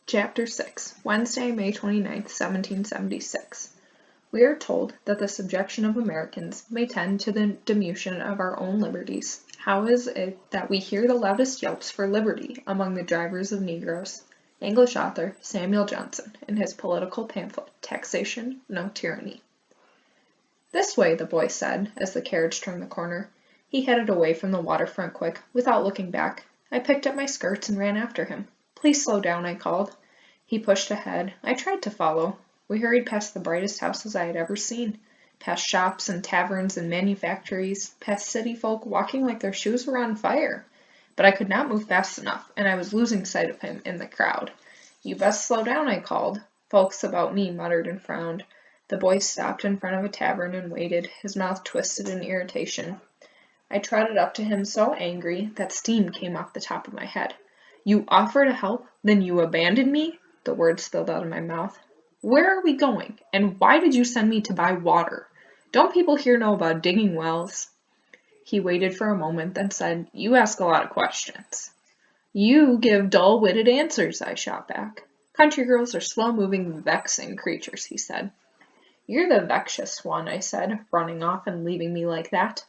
Chapter 6, Wednesday, May 29th, 1776. We are told that the subjection of Americans may tend to the diminution of our own liberties. How is it that we hear the loudest yelps for liberty among the drivers of Negroes? English author Samuel Johnson, in his political pamphlet, Taxation, No Tyranny. This way, the boy said, as the carriage turned the corner. He headed away from the waterfront quick, without looking back. I picked up my skirts and ran after him. Please slow down, I called. He pushed ahead. I tried to follow. We hurried past the brightest houses I had ever seen, past shops and taverns and manufactories, past city folk walking like their shoes were on fire. But I could not move fast enough, and I was losing sight of him in the crowd. You best slow down, I called. Folks about me muttered and frowned. The boy stopped in front of a tavern and waited, his mouth twisted in irritation. I trotted up to him so angry that steam came off the top of my head. You offer to help, then you abandon me? The words spilled out of my mouth. Where are we going, and why did you send me to buy water? Don't people here know about digging wells? He waited for a moment, then said, You ask a lot of questions. You give dull-witted answers, I shot back. Country girls are slow-moving, vexing creatures, he said. You're the vexatious one, I said, running off and leaving me like that.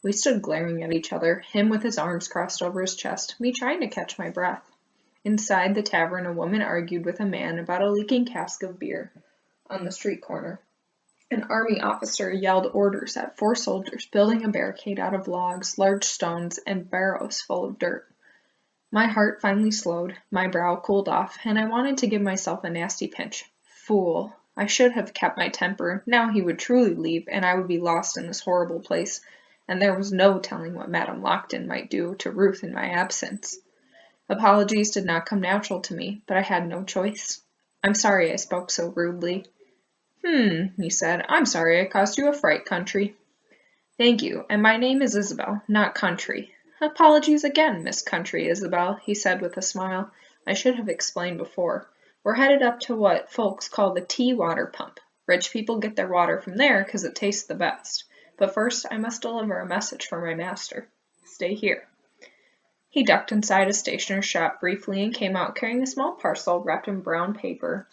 We stood glaring at each other, him with his arms crossed over his chest, me trying to catch my breath. Inside the tavern, a woman argued with a man about a leaking cask of beer on the street corner. An army officer yelled orders at 4 soldiers building a barricade out of logs, large stones, and barrows full of dirt. My heart finally slowed, my brow cooled off, and I wanted to give myself a nasty pinch. Fool! I should have kept my temper. Now he would truly leave, and I would be lost in this horrible place, and there was no telling what Madame Lockton might do to Ruth in my absence. Apologies did not come natural to me, but I had no choice. I'm sorry I spoke so rudely. He said. I'm sorry I caused you a fright, Country. Thank you, and my name is Isabel, not Country. Apologies again, Miss Country Isabel, he said with a smile. I should have explained before. We're headed up to what folks call the tea water pump. Rich people get their water from there because it tastes the best. But first I must deliver a message for my master. Stay here. He ducked inside a stationer's shop briefly and came out carrying a small parcel wrapped in brown paper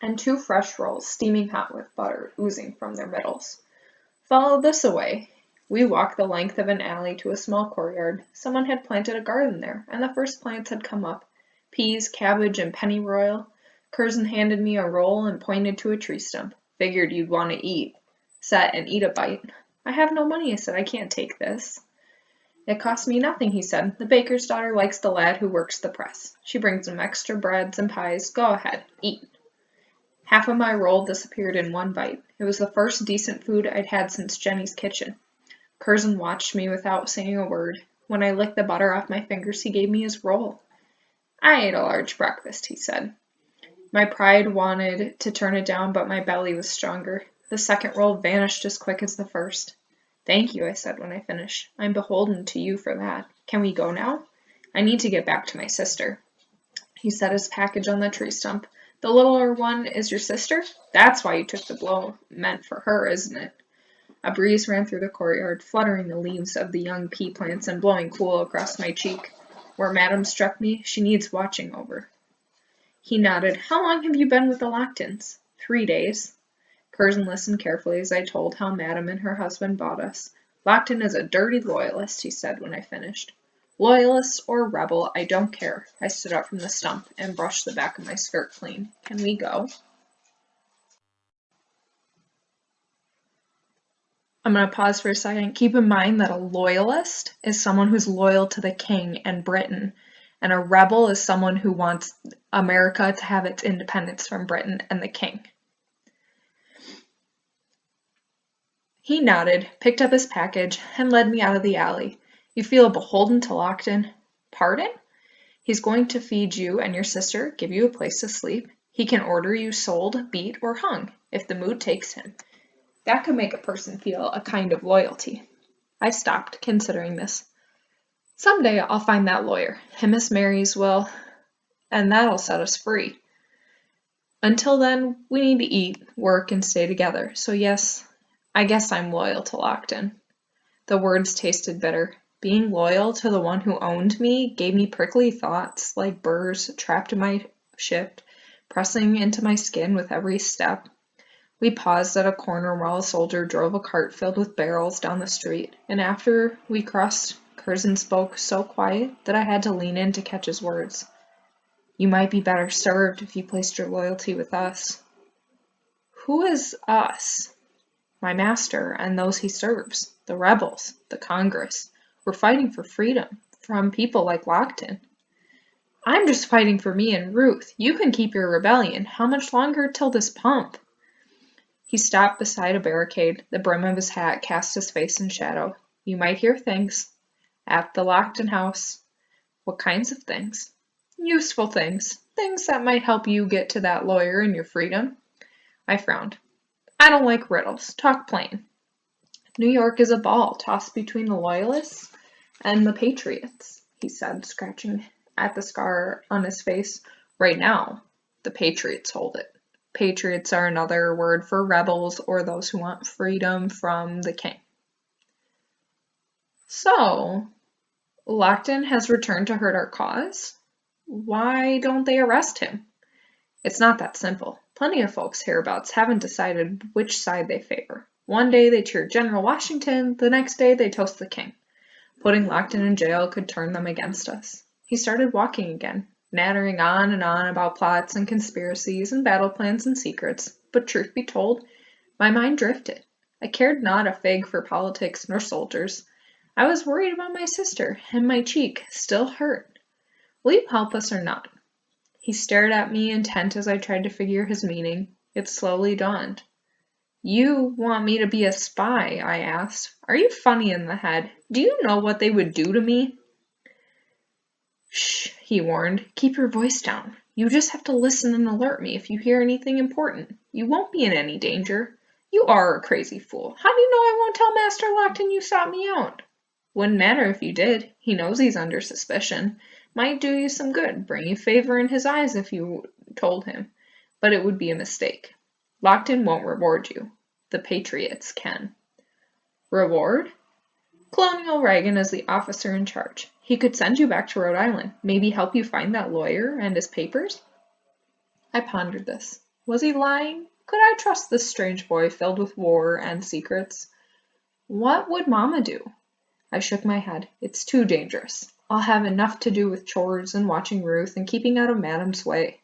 and 2 fresh rolls steaming hot with butter oozing from their middles. Follow this away. We walked the length of an alley to a small courtyard. Someone had planted a garden there, and the first plants had come up. Peas, cabbage, and pennyroyal. Curzon handed me a roll and pointed to a tree stump. Figured you'd want to eat. Set and eat a bite. I have no money, I said. I can't take this. It costs me nothing, he said. The baker's daughter likes the lad who works the press. She brings him extra breads and pies. Go ahead, eat. Half of my roll disappeared in one bite. It was the first decent food I'd had since Jenny's kitchen. Curzon watched me without saying a word. When I licked the butter off my fingers, he gave me his roll. I ate a large breakfast, he said. My pride wanted to turn it down, but my belly was stronger. The second roll vanished as quick as the first. Thank you, I said when I finished. I'm beholden to you for that. Can we go now? I need to get back to my sister. He set his package on the tree stump. The littler one is your sister? That's why you took the blow meant for her, isn't it? A breeze ran through the courtyard, fluttering the leaves of the young pea plants and blowing cool across my cheek. Where Madame struck me, she needs watching over. He nodded. How long have you been with the Locktons? 3 days. Curzon listened carefully as I told how Madame and her husband bought us. Lockton is a dirty loyalist, he said when I finished. Loyalist or rebel, I don't care. I stood up from the stump and brushed the back of my skirt clean. Can we go? I'm going to pause for a second. Keep in mind that a loyalist is someone who's loyal to the king and Britain, and a rebel is someone who wants America to have its independence from Britain and the king. He nodded, picked up his package, and led me out of the alley. You feel beholden to Lockton? Pardon? He's going to feed you and your sister, give you a place to sleep. He can order you sold, beat, or hung, if the mood takes him. That could make a person feel a kind of loyalty. I stopped, considering this. Someday I'll find that lawyer, and Miss Mary's will, and that'll set us free. Until then, we need to eat, work, and stay together, so yes, I guess I'm loyal to Lockton. The words tasted bitter. Being loyal to the one who owned me gave me prickly thoughts, like burrs trapped in my shift, pressing into my skin with every step. We paused at a corner while a soldier drove a cart filled with barrels down the street, and after we crossed, Curzon spoke so quiet that I had to lean in to catch his words. You might be better served if you placed your loyalty with us. Who is us? My master and those he serves, the rebels, the Congress. We're fighting for freedom from people like Lockton. I'm just fighting for me and Ruth. You can keep your rebellion. How much longer till this pump? He stopped beside a barricade. The brim of his hat cast his face in shadow. You might hear things. At the Lockton house. What kinds of things? Useful things. Things that might help you get to that lawyer and your freedom. I frowned. I don't like riddles. Talk plain. New York is a ball tossed between the Loyalists and the Patriots, he said, scratching at the scar on his face. Right now, the Patriots hold it. Patriots are another word for rebels or those who want freedom from the king. So, Lockton has returned to hurt our cause? Why don't they arrest him? It's not that simple. Plenty of folks hereabouts haven't decided which side they favor. One day they cheer General Washington, the next day they toast the king. Putting Lockton in jail could turn them against us. He started walking again, nattering on and on about plots and conspiracies and battle plans and secrets, but truth be told, my mind drifted. I cared not a fig for politics nor soldiers. I was worried about my sister, and my cheek still hurt. Will you help us or not? He stared at me intent as I tried to figure his meaning. It slowly dawned. You want me to be a spy, I asked. Are you funny in the head? Do you know what they would do to me? Shh, he warned. Keep your voice down. You just have to listen and alert me if you hear anything important. You won't be in any danger. You are a crazy fool. How do you know I won't tell Master Lockton you sought me out? Wouldn't matter if you did. He knows he's under suspicion. Might do you some good, bring you favor in his eyes if you told him. But it would be a mistake. Lockton won't reward you. The Patriots can. Reward? Colonial Reagan is the officer in charge. He could send you back to Rhode Island, maybe help you find that lawyer and his papers. I pondered this. Was he lying? Could I trust this strange boy filled with war and secrets? What would Mama do? I shook my head. It's too dangerous. I'll have enough to do with chores and watching Ruth and keeping out of Madam's way.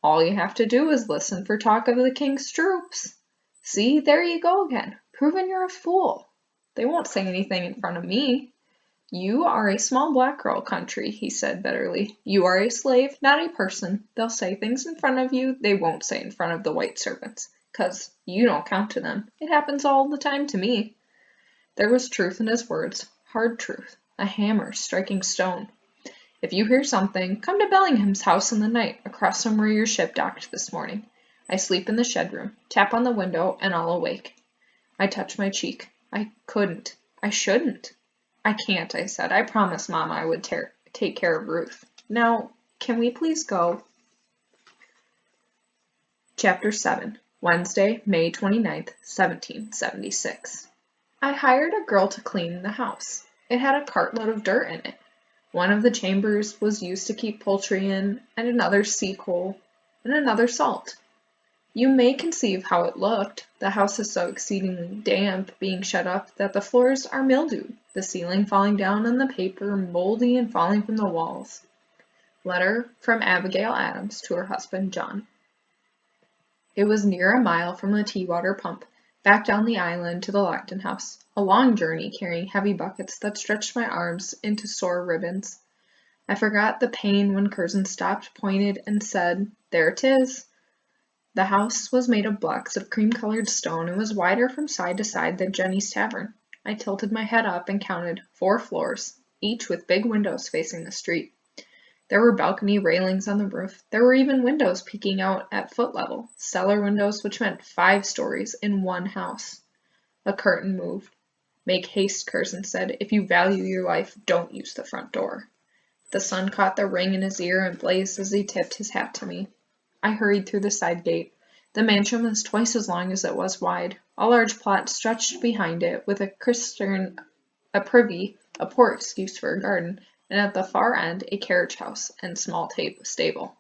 All you have to do is listen for talk of the king's troops. See, there you go again, proving you're a fool. They won't say anything in front of me. You are a small black girl country, he said bitterly. You are a slave, not a person. They'll say things in front of you they won't say in front of the white servants, 'cause you don't count to them. It happens all the time to me. There was truth in his words, hard truth, a hammer striking stone. If you hear something, come to Bellingham's house in the night, across from where your ship docked this morning. I sleep in the shed room. Tap on the window, and I'll awake. I touched my cheek. I couldn't. I shouldn't. I can't, I said. I promised Mama I would take care of Ruth. Now, can we please go? Chapter 7, Wednesday, May 29th, 1776. I hired a girl to clean the house. It had a cartload of dirt in it. One of the chambers was used to keep poultry in, and another sea coal, and another salt. You may conceive how it looked. The house is so exceedingly damp, being shut up, that the floors are mildewed, the ceiling falling down and the paper moldy and falling from the walls. Letter from Abigail Adams to her husband John. It was near a mile from the tea-water pump, back down the island to the Lockton house, a long journey carrying heavy buckets that stretched my arms into sore ribbons. I forgot the pain when Curzon stopped, pointed, and said, "There it is." The house was made of blocks of cream-colored stone and was wider from side to side than Jenny's tavern. I tilted my head up and counted 4 floors, each with big windows facing the street. There were balcony railings on the roof. There were even windows peeking out at foot level, cellar windows which meant 5 stories in one house. A curtain moved. "Make haste," Curzon said. "If you value your life, don't use the front door." The sun caught the ring in his ear and blazed as he tipped his hat to me. I hurried through the side gate. The mansion was twice as long as it was wide. A large plot stretched behind it, with a cistern, a privy, a poor excuse for a garden, and at the far end a carriage house and small stable.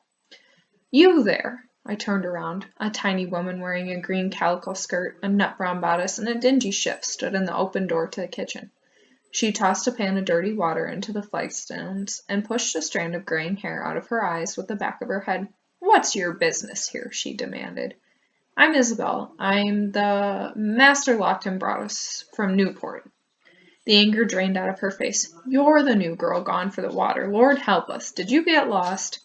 You there! I turned around. A tiny woman wearing a green calico skirt, a nut brown bodice, and a dingy shift stood in the open door to the kitchen. She tossed a pan of dirty water into the flagstones and pushed a strand of graying hair out of her eyes with the back of her head. What's your business here? She demanded. I'm Isabel. I'm the master locked and brought us from Newport. The anger drained out of her face. You're the new girl gone for the water. Lord help us. Did you get lost?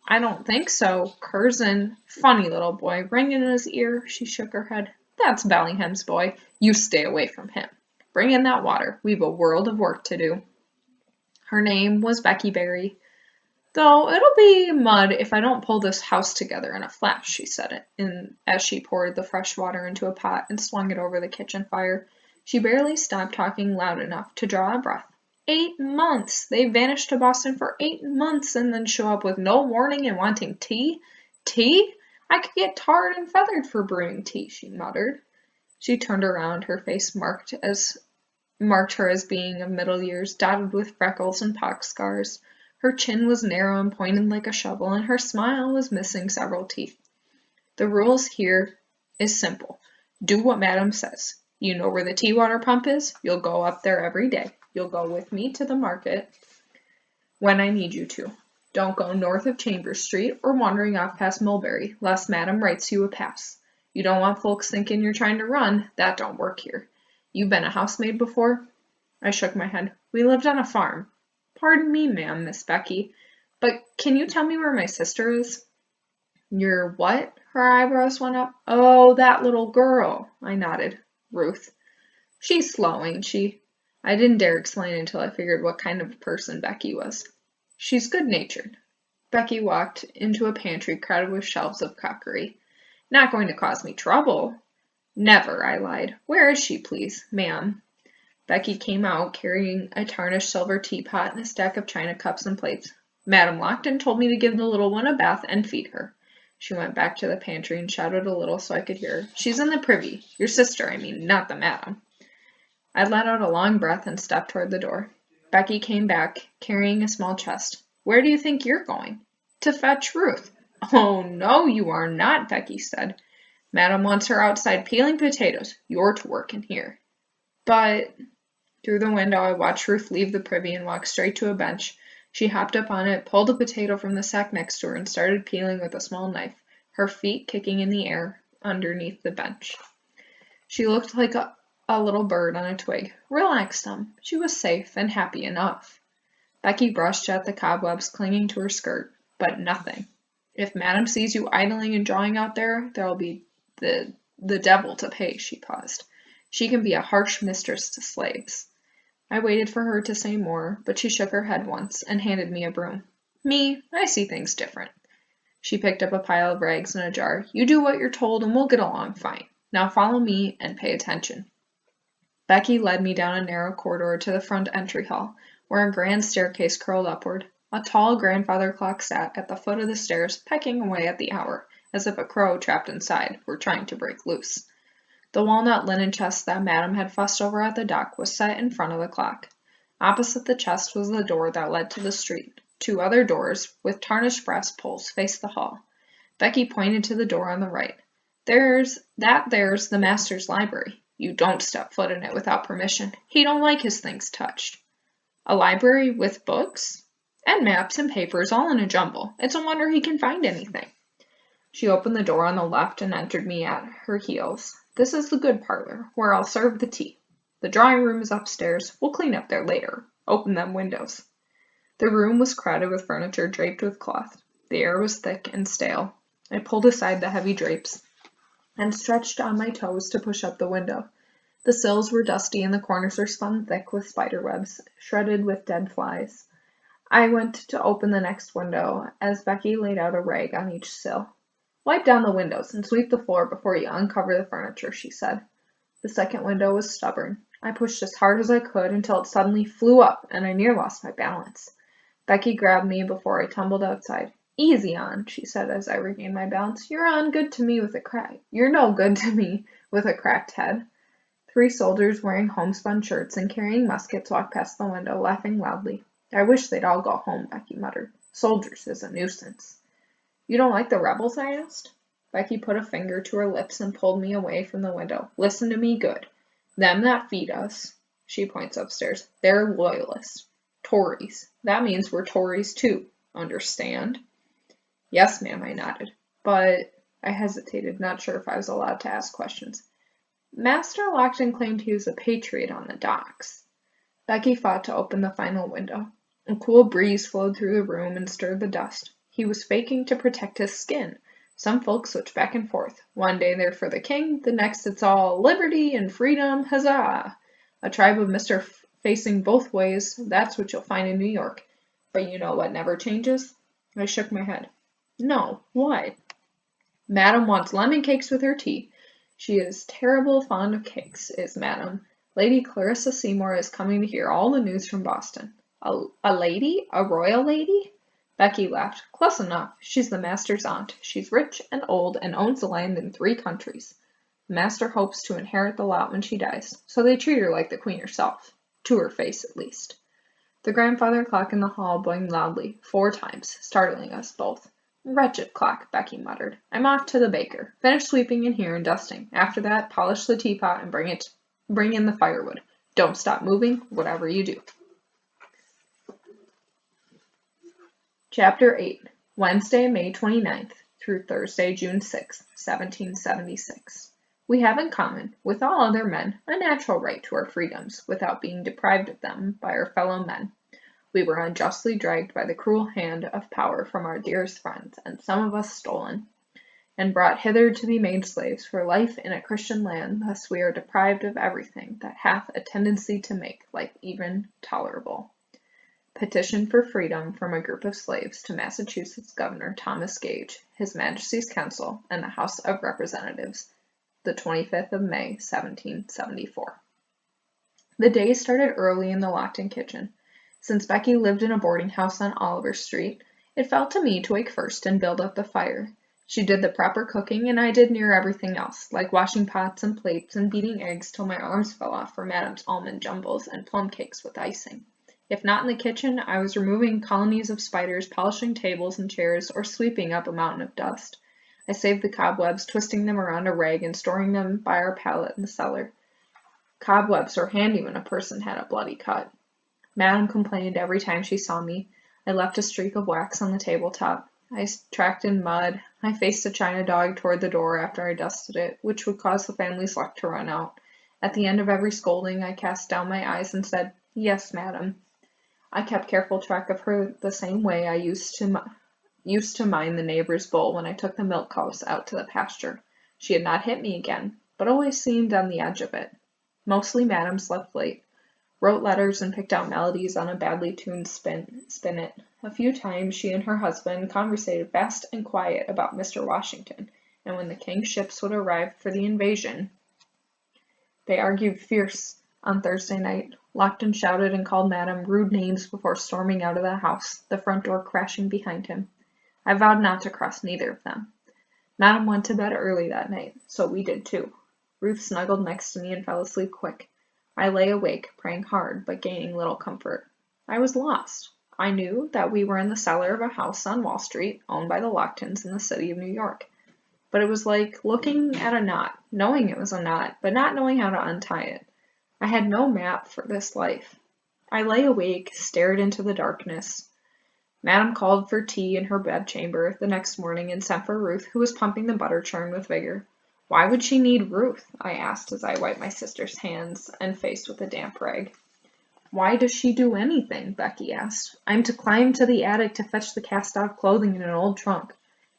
I don't think so. Curzon. Funny little boy. Ringing in his ear. She shook her head. That's Bellingham's boy. You stay away from him. Bring in that water. We've a world of work to do. Her name was Becky Berry. Though it'll be mud if I don't pull this house together in a flash, she said as she poured the fresh water into a pot and swung it over the kitchen fire. She barely stopped talking loud enough to draw a breath. 8 months! They vanished to Boston for 8 months and then show up with no warning and wanting tea? Tea? I could get tarred and feathered for brewing tea, she muttered. She turned around, her face marked her as being of middle years, dotted with freckles and pox scars. Her chin was narrow and pointed like a shovel, and her smile was missing several teeth. The rules here is simple. Do what Madam says. You know where the tea water pump is? You'll go up there every day. You'll go with me to the market when I need you to. Don't go north of Chambers Street or wandering off past Mulberry, lest Madam writes you a pass. You don't want folks thinking you're trying to run. That don't work here. You've been a housemaid before? I shook my head. We lived on a farm. Pardon me, ma'am, Miss Becky, but can you tell me where my sister is? Your what? Her eyebrows went up. Oh, that little girl. I nodded. Ruth. She's slow, ain't she? I didn't dare explain until I figured what kind of person Becky was. She's good-natured. Becky walked into a pantry crowded with shelves of crockery. Not going to cause me trouble? Never, I lied. Where is she, please, ma'am? Becky came out carrying a tarnished silver teapot and a stack of china cups and plates. Madam Lockton told me to give the little one a bath and feed her. She went back to the pantry and shouted a little so I could hear her. She's in the privy. Your sister, I mean, not the madam. I let out a long breath and stepped toward the door. Becky came back, carrying a small chest. Where do you think you're going? To fetch Ruth. Oh, no, you are not, Becky said. Madam wants her outside peeling potatoes. You're to work in here. But... Through the window, I watched Ruth leave the privy and walk straight to a bench. She hopped up on it, pulled a potato from the sack next to her, and started peeling with a small knife, her feet kicking in the air underneath the bench. She looked like a little bird on a twig. Relax them. She was safe and happy enough. Becky brushed at the cobwebs clinging to her skirt, but nothing. If Madam sees you idling and drawing out there, there'll be the devil to pay, she paused. She can be a harsh mistress to slaves. I waited for her to say more, but she shook her head once and handed me a broom. Me, I see things different. She picked up a pile of rags and a jar. You do what you're told and we'll get along fine. Now follow me and pay attention. Becky led me down a narrow corridor to the front entry hall, where a grand staircase curled upward. A tall grandfather clock sat at the foot of the stairs, pecking away at the hour, as if a crow trapped inside were trying to break loose. The walnut linen chest that Madam had fussed over at the dock was set in front of the clock. Opposite the chest was the door that led to the street. 2 other doors, with tarnished brass pulls, faced the hall. Becky pointed to the door on the right. There's the master's library. You don't step foot in it without permission. He don't like his things touched. A library with books? And maps and papers all in a jumble. It's a wonder he can find anything. She opened the door on the left and entered me at her heels. This is the good parlor, where I'll serve the tea. The drawing room is upstairs. We'll clean up there later. Open them windows. The room was crowded with furniture draped with cloth. The air was thick and stale. I pulled aside the heavy drapes and stretched on my toes to push up the window. The sills were dusty and the corners were spun thick with spider webs, shredded with dead flies. I went to open the next window as Becky laid out a rag on each sill. Wipe down the windows and sweep the floor before you uncover the furniture, she said. The second window was stubborn. I pushed as hard as I could until it suddenly flew up and I near lost my balance. Becky grabbed me before I tumbled outside. Easy on, she said as I regained my balance. You're no good to me with a cracked head. 3 soldiers wearing homespun shirts and carrying muskets walked past the window, laughing loudly. I wish they'd all go home, Becky muttered. Soldiers is a nuisance. You don't like the rebels? I asked. Becky put a finger to her lips and pulled me away from the window. Listen to me good. Them that feed us, she points upstairs, they're loyalists. Tories. That means we're Tories too. Understand? Yes, ma'am, I nodded. But I hesitated, not sure if I was allowed to ask questions. Master Lockton claimed he was a patriot on the docks. Becky fought to open the final window. A cool breeze flowed through the room and stirred the dust. He was faking to protect his skin. Some folks switch back and forth. One day they're for the king, the next it's all liberty and freedom, huzzah! A tribe of Mr. Facing both ways, that's what you'll find in New York. But you know what never changes? I shook my head. No, what? Madam wants lemon cakes with her tea. She is terrible fond of cakes, is Madam. Lady Clarissa Seymour is coming to hear all the news from Boston. A lady? A royal lady? Becky laughed. Close enough. She's the master's aunt. She's rich and old and owns land in 3 countries. The master hopes to inherit the lot when she dies, so they treat her like the queen herself. To her face, at least. The grandfather clock in the hall boinged loudly, 4 times, startling us both. Wretched clock, Becky muttered. I'm off to the baker. Finish sweeping in here and dusting. After that, polish the teapot and bring in the firewood. Don't stop moving, whatever you do. Chapter 8. Wednesday, May 29th through Thursday, June 6th, 1776. We have in common, with all other men, a natural right to our freedoms, without being deprived of them by our fellow men. We were unjustly dragged by the cruel hand of power from our dearest friends, and some of us stolen, and brought hither to be made slaves for life in a Christian land. Thus we are deprived of everything that hath a tendency to make life even tolerable. Petition for freedom from a group of slaves to Massachusetts Governor Thomas Gage, His Majesty's Council, and the House of Representatives, the 25th of May, 1774. The day started early in the Lockton kitchen. Since Becky lived in a boarding house on Oliver Street, it fell to me to wake first and build up the fire. She did the proper cooking, and I did near everything else, like washing pots and plates and beating eggs till my arms fell off for Madam's almond jumbles and plum cakes with icing. If not in the kitchen, I was removing colonies of spiders, polishing tables and chairs, or sweeping up a mountain of dust. I saved the cobwebs, twisting them around a rag and storing them by our pallet in the cellar. Cobwebs are handy when a person had a bloody cut. Madam complained every time she saw me. I left a streak of wax on the tabletop. I tracked in mud. I faced a china dog toward the door after I dusted it, which would cause the family's luck to run out. At the end of every scolding, I cast down my eyes and said, "Yes, madam." I kept careful track of her the same way I used to mind the neighbor's bull when I took the milk cows out to the pasture. She had not hit me again, but always seemed on the edge of it. Mostly Madam slept late, wrote letters and picked out melodies on a badly tuned spinet. A few times she and her husband conversated fast and quiet about Mr. Washington, and when the king's ships would arrive for the invasion, they argued fierce. On Thursday night, Lockton shouted and called Madam rude names before storming out of the house, the front door crashing behind him. I vowed not to cross neither of them. Madam went to bed early that night, so we did too. Ruth snuggled next to me and fell asleep quick. I lay awake, praying hard, but gaining little comfort. I was lost. I knew that we were in the cellar of a house on Wall Street, owned by the Locktons in the city of New York. But it was like looking at a knot, knowing it was a knot, but not knowing how to untie it. I had no map for this life. I lay awake, stared into the darkness. Madam called for tea in her bedchamber the next morning and sent for Ruth, who was pumping the butter churn with vigor. Why would she need Ruth? I asked as I wiped my sister's hands and face with a damp rag. Why does she do anything? Becky asked. I'm to climb to the attic to fetch the cast-off clothing in an old trunk.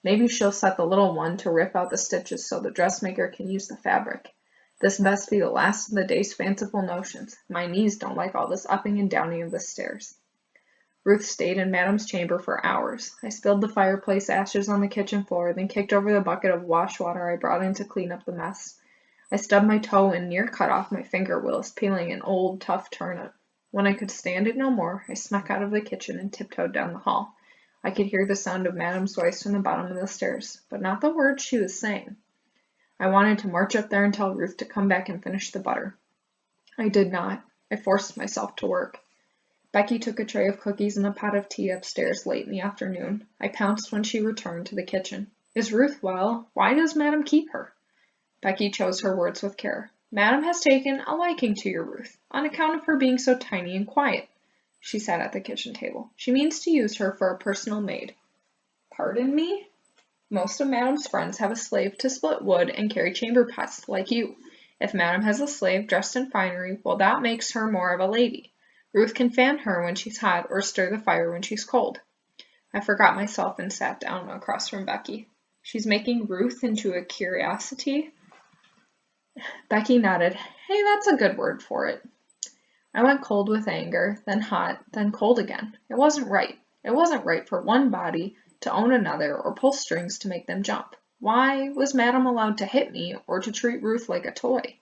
Maybe she'll set the little one to rip out the stitches so the dressmaker can use the fabric. This best be the last of the day's fanciful notions. My knees don't like all this upping and downing of the stairs. Ruth stayed in Madam's chamber for hours. I spilled the fireplace ashes on the kitchen floor, then kicked over the bucket of wash water I brought in to clean up the mess. I stubbed my toe and near cut off my finger whilst peeling an old, tough turnip. When I could stand it no more, I snuck out of the kitchen and tiptoed down the hall. I could hear the sound of Madam's voice from the bottom of the stairs, but not the words she was saying. I wanted to march up there and tell Ruth to come back and finish the butter. I did not. I forced myself to work. Becky took a tray of cookies and a pot of tea upstairs late in the afternoon. I pounced when she returned to the kitchen. Is Ruth well? Why does Madam keep her? Becky chose her words with care. Madam has taken a liking to your Ruth, on account of her being so tiny and quiet. She sat at the kitchen table. She means to use her for a personal maid. Pardon me? Most of Madam's friends have a slave to split wood and carry chamber pots, like you. If Madam has a slave dressed in finery, well, that makes her more of a lady. Ruth can fan her when she's hot or stir the fire when she's cold. I forgot myself and sat down across from Becky. She's making Ruth into a curiosity? Becky nodded. Hey, that's a good word for it. I went cold with anger, then hot, then cold again. It wasn't right. It wasn't right for one body to own another or pull strings to make them jump. Why was Madam allowed to hit me or to treat Ruth like a toy?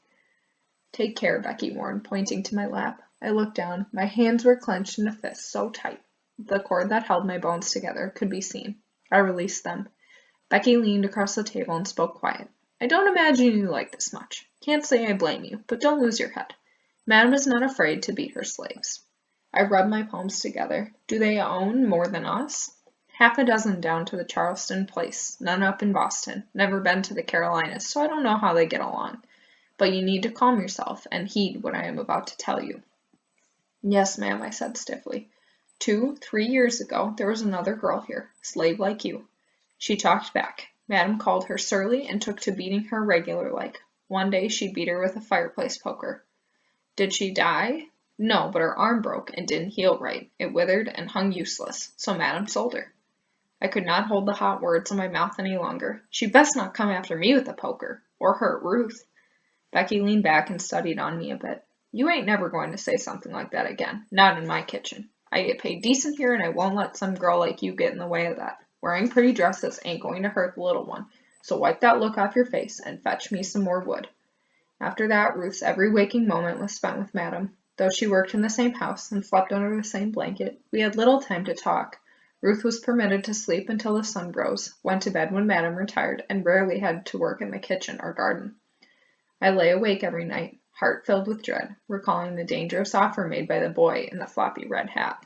Take care, Becky warned, pointing to my lap. I looked down. My hands were clenched in a fist so tight. The cord that held my bones together could be seen. I released them. Becky leaned across the table and spoke quiet. I don't imagine you like this much. Can't say I blame you, but don't lose your head. Madam is not afraid to beat her slaves. I rubbed my palms together. Do they own more than us? Half a dozen down to the Charleston place, none up in Boston. Never been to the Carolinas, so I don't know how they get along. But you need to calm yourself and heed what I am about to tell you. Yes, ma'am, I said stiffly. 3 years ago, there was another girl here, slave like you. She talked back. Madam called her surly and took to beating her regular like. One day she beat her with a fireplace poker. Did she die? No, but her arm broke and didn't heal right. It withered and hung useless, so Madam sold her. I could not hold the hot words in my mouth any longer. She'd best not come after me with a poker, or hurt Ruth. Becky leaned back and studied on me a bit. You ain't never going to say something like that again. Not in my kitchen. I get paid decent here and I won't let some girl like you get in the way of that. Wearing pretty dresses ain't going to hurt the little one, so wipe that look off your face and fetch me some more wood. After that, Ruth's every waking moment was spent with Madam. Though she worked in the same house and slept under the same blanket, we had little time to talk. Ruth was permitted to sleep until the sun rose, went to bed when Madam retired, and rarely had to work in the kitchen or garden. I lay awake every night, heart filled with dread, recalling the dangerous offer made by the boy in the floppy red hat.